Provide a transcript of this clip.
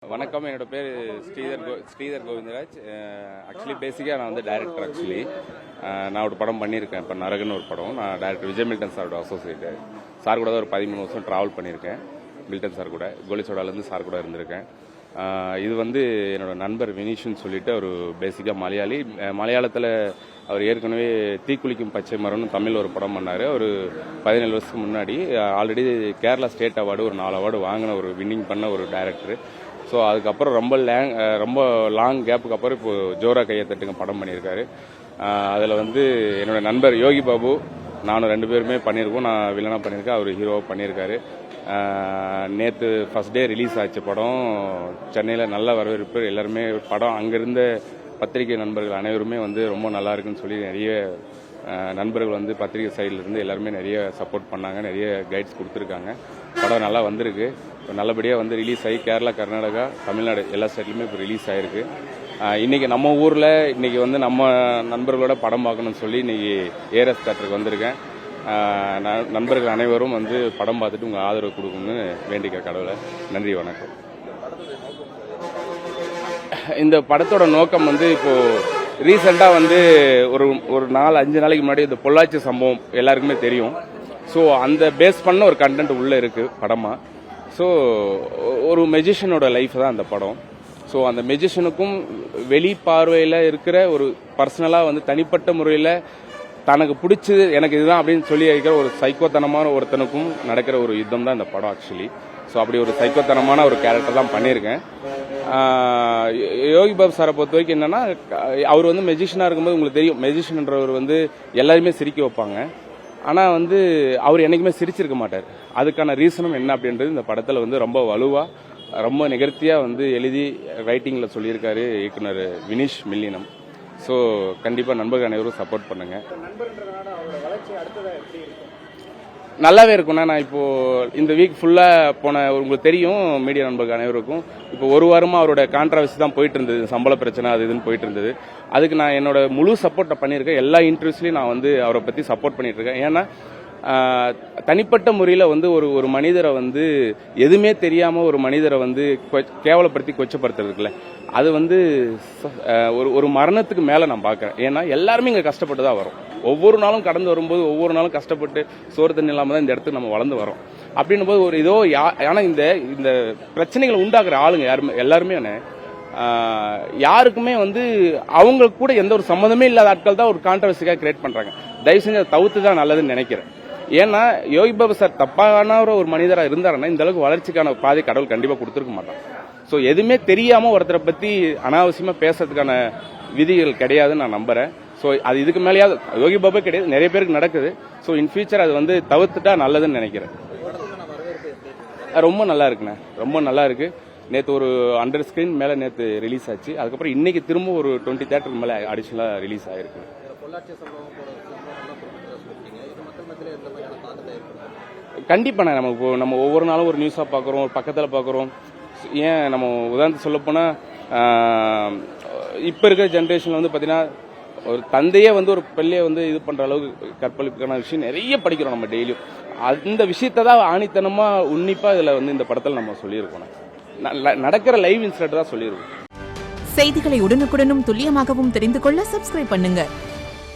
வணக்கம், என்னோட பேர் ஸ்ரீதர் கோவிந்தராஜ். ஆக்சுவலி பேசிக்காக நான் வந்து டைரக்டர். நான் ஒரு படம் பண்ணியிருக்கேன். இப்போ நரகன்னு ஒரு படம். நான் டைரக்டர் விஜய் மில்டன் சாரோட அசோசியேட்டு. சார் கூட தான் ஒரு 13 வருஷம் ட்ராவல் பண்ணியிருக்கேன். மில்டன் சார் கூட கோலிசோடாலேருந்து சார் கூட இருந்திருக்கேன். இது வந்து என்னோட நண்பர் வினீஷ்னு சொல்லிட்டு அவர் பேசிக்காக மலையாளத்தில் அவர் ஏற்கனவே தீக்குளிக்கும் பச்சை மரம்னு தமிழில் ஒரு படம் பண்ணார். ஒரு 17 வருஷத்துக்கு முன்னாடி ஆல்ரெடி கேரளா ஸ்டேட் அவார்டு ஒரு 4 அவார்டு வாங்கின ஒரு வின்னிங் பண்ண ஒரு டைரக்டர். ஸோ அதுக்கப்புறம் ரொம்ப லாங் கேப்புக்கு அப்புறம் இப்போ ஜோரா கையை தட்டுங்க படம் பண்ணியிருக்காரு. அதில் வந்து என்னோட நண்பர் யோகி பாபு நானும் 2 பேருமே பண்ணியிருக்கோம். நான் வில்லனாக பண்ணியிருக்கேன், அவர் ஹீரோவாக பண்ணியிருக்காரு. நேற்று ஃபர்ஸ்ட் டே ரிலீஸ் ஆச்சு படம். சென்னையில் நல்ல வரவேற்பு. எல்லாருமே படம் அங்கிருந்த பத்திரிகை நண்பர்கள் அனைவருமே வந்து ரொம்ப நல்லா இருக்குன்னு சொல்லி நிறைய நண்பர்கள் வந்து பத்திரிகை சைட்லேருந்து எல்லாருமே நிறைய சப்போர்ட் பண்ணாங்க, நிறைய கைட்ஸ் கொடுத்துருக்காங்க. படம் நல்லா வந்திருக்கு. நல்லபடியாக வந்து ரிலீஸ் ஆகி கேரளா, கர்நாடகா, தமிழ்நாடு எல்லா ஸ்டேட்லையுமே இப்போ ரிலீஸ் ஆகிருக்கு. இன்றைக்கி நம்ம ஊரில் இன்றைக்கி வந்து நம்ம நண்பர்களோட படம் பார்க்கணும்னு சொல்லி இன்றைக்கி ஏஆர்எஸ் தேட்டருக்கு வந்திருக்கேன். நண்பர்கள் அனைவரும் வந்து படம் பார்த்துட்டு உங்கள் ஆதரவு கொடுக்கணும்னு வேண்டிக்க கடவுளை. நன்றி, வணக்கம். இந்த படத்தோட நோக்கம் வந்து இப்போது ரீசெண்டாக வந்து ஒரு 4-5 நாளைக்கு முன்னாடி இந்த பொள்ளாச்சி சம்பவம் எல்லாருக்குமே தெரியும். ஸோ அந்த பேஸ் பண்ண ஒரு கண்டென்ட் உள்ளே இருக்குது படமாக. ஸோ ஒரு மெஜிஷியனோட லைஃப் தான் அந்த படம். ஸோ அந்த மெஜிஷியனுக்கும் வெளி பார்வையில் இருக்கிற ஒரு பர்சனலாக வந்து தனிப்பட்ட முறையில் தனக்கு பிடிச்சது எனக்கு இதுதான் அப்படின்னு சொல்லி இருக்கிற ஒரு சைக்கோத்தனமான ஒருத்தனுக்கும் நடக்கிற ஒரு யுத்தம் தான் இந்த படம் ஆக்சுவலி. ஸோ அப்படி ஒரு சைக்கோத்தனமான ஒரு கேரக்டர் தான் பண்ணியிருக்கேன். யோகி பாபு சாரை பொறுத்த வரைக்கும் என்னன்னா, அவர் வந்து மெஜிஷியனாக இருக்கும்போது உங்களுக்கு தெரியும், மெஜிஷியன்றவர் வந்து எல்லாருமே சிரிக்க வைப்பாங்க. ஆனால் வந்து அவர் என்னைக்குமே சிரிச்சிருக்க மாட்டார். அதுக்கான ரீசனும் என்ன அப்படின்றது இந்த படத்தில் வந்து ரொம்ப வலுவாக ரொம்ப நிகழ்த்தியாக வந்து எழுதி ரைட்டிங்கில் சொல்லியிருக்காரு இயக்குனர் வினீஷ் மில்லினம். ஸோ கண்டிப்பாக நண்பர்கள் அனைவரும் சப்போர்ட் பண்ணுங்க. நல்லாவே இருக்கும்னா, நான் இப்போ இந்த வீக் ஃபுல்லாக உங்களுக்கு தெரியும் மீடியா நண்பர்கள் அனைவருக்கும், இப்போ ஒரு வாரமாக அவரோட கான்ட்ரவர்சி தான் போயிட்டு இருந்தது, சம்பள பிரச்சனை அது இதுன்னு போயிட்டு இருந்தது. அதுக்கு நான் என்னோட முழு சப்போர்ட்டை பண்ணியிருக்கேன். எல்லா இன்டர்வியூஸ்லையும் நான் வந்து அவரை பற்றி சப்போர்ட் பண்ணிட்டு இருக்கேன். ஏன்னா தனிப்பட்ட முறையில் வந்து ஒரு மனிதரை வந்து எதுவுமே தெரியாமல் ஒரு மனிதரை வந்து கேவலப்படுத்தி கொச்சப்படுத்துறதுக்குல அது வந்து ஒரு மரணத்துக்கு மேலே நான் பார்க்குறேன். ஏன்னா எல்லாருமே இங்கே கஷ்டப்பட்டு தான் வரோம். ஒவ்வொரு நாளும் கடந்து வரும்போது ஒவ்வொரு நாளும் கஷ்டப்பட்டு சோறு தண்ணி இல்லாமல் தான் இந்த இடத்துக்கு நம்ம வளர்ந்து வரோம். அப்படின்னும் போது ஒரு இதோ ஆனால் இந்த பிரச்சனைகளை உண்டாக்குற ஆளுங்க எல்லாருமே யாருக்குமே வந்து அவங்களுக்கு கூட எந்த ஒரு சம்மந்தமே இல்லாத ஆட்கள் தான் ஒரு கான்ட்ரவர்சிக்காக கிரியேட் பண்ணுறாங்க. தயவு செஞ்சு அதை தவிர்த்து தான் நல்லதுன்னு நினைக்கிறேன். ஏன்னா யோகி பாபு சார் தப்பான ஒரு மனிதராக இருந்தாருன்னா இந்த அளவுக்கு வளர்ச்சிக்கான பாதை கடவுள் கண்டிப்பாக கொடுத்துருக்க மாட்டான். ஸோ எதுவுமே தெரியாமல் ஒருத்தரை பற்றி அனாவசியமாக பேசுறதுக்கான விதிகள் கிடையாதுன்னு நான் நம்புறேன். ஸோ அது இதுக்கு மேலேயாவது யோகி பாபு கிடையாது, நிறைய பேருக்கு நடக்குது. ஸோ இன் ஃபியூச்சர் அது வந்து தவிர்த்துட்டா நல்லதுன்னு நினைக்கிறேன். ரொம்ப நல்லா இருக்குண்ணே, ரொம்ப நல்லா இருக்கு. நேற்று ஒரு 100 ஸ்கிரீன் மேலே நேற்று ரிலீஸ் ஆச்சு. அதுக்கப்புறம் இன்னைக்கு திரும்ப ஒரு 20 தியேட்டருக்கு மேலே அடிஷனலாக ரிலீஸ் ஆயிருக்கு. கண்டிப்பா நம்ம ஒவ்வொரு நாளும் ஒரு நியூஸா பார்க்குறோம், பக்கத்தில் பார்க்குறோம். ஏன் நம்ம உதாரணத்துக்கு சொல்லப்போனால் இப்போ இருக்கிற ஜென்ரேஷனில் வந்து பார்த்தீங்கன்னா ஒரு தந்தையே வந்து ஒரு பிள்ளையை வந்து இது பண்ணுற அளவுக்கு கற்பழிப்புக்கான விஷயம் நிறைய படிக்கிறோம் நம்ம டெய்லியும். அந்த விஷயத்தை தான் ஆணித்தனமாக உன்னிப்பாக இதில் வந்து இந்த படத்தில் நம்ம சொல்லியிருக்கோம். நடக்கிற லைவ் இன்சிடென்ட் தான் சொல்லியிருக்கோம். செய்திகளை உடனுக்குடனும் துல்லியமாகவும் தெரிந்து கொள்ள சப்ஸ்கிரைப் பண்ணுங்க.